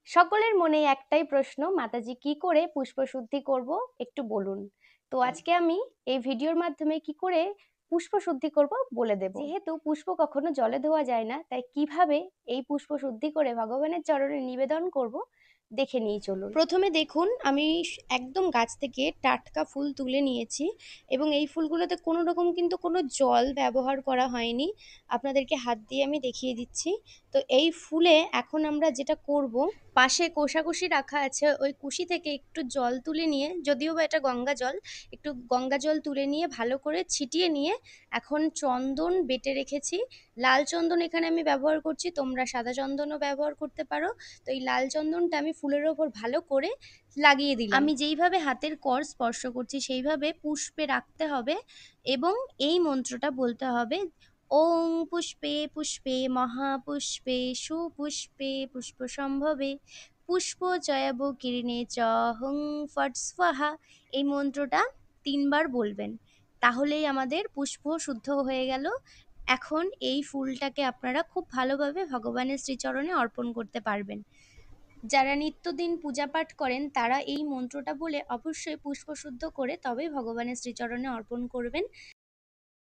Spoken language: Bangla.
সকলের মনে একটাই প্রশ্ন, মাতাজি কি করে পুষ্পশুদ্ধি করব একটু বলুন। তো আজকে আমি এই ভিডিওর মাধ্যমে কি করে পুষ্পশুদ্ধি করব বলে দেব। যেহেতু পুষ্প কখনো জলে ধোয়া যায় না, তাই কিভাবে এই পুষ্প শুদ্ধি করে ভগবানের চরণে নিবেদন করব দেখে নিয়ে চলুন। প্রথমে দেখুন, আমি একদম গাছ থেকে টাটকা ফুল তুলে নিয়েছি এবং এই ফুলগুলোতে কোনো রকম কিন্তু কোনো জল ব্যবহার করা হয়নি। আপনাদেরকে হাত দিয়ে আমি দেখিয়ে দিচ্ছি। তো এই ফুলে এখন আমরা যেটা করব, পাশে কোষাকুষি রাখা আছে, ওই কুশি থেকে একটু জল তুলে নিয়ে, যদিও বা এটা গঙ্গা জল, একটু গঙ্গা জল তুলে নিয়ে ভালো করে ছিটিয়ে নিয়ে এখন চন্দন বেটে রেখেছি। লাল চন্দন এখানে আমি ব্যবহার করছি, তোমরা সাদা চন্দনও ব্যবহার করতে পারো। তো এই লাল চন্দনটা আমি ফুলের ওপর ভালো করে লাগিয়ে দিলাম। আমি যেইভাবে হাতের কর স্পর্শ করছি সেইভাবে পুষ্পে রাখতে হবে এবং এই মন্ত্রটা বলতে হবে, ওং পুষ্পে পুষ্পে মহাপুষ্পে সুপুষ্পে পুষ্পসম্ভবে পুষ্পচয়ব কিরণে চ হং ফট স্বাহা। এই মন্ত্রটা 3 বার বলবেন, তাহলেই আমাদের পুষ্প শুদ্ধ হয়ে গেল। এখন এই ফুলটাকে আপনারা খুব ভালোভাবে ভগবানের শ্রীচরণে অর্পণ করতে পারবেন। যারা নিত্যদিন পূজা পাঠ করেন তারা এই মন্ত্রটা বলে অবশ্যই পুষ্পশুদ্ধ করে তবেই ভগবানের শ্রীচরণে অর্পণ করবেন।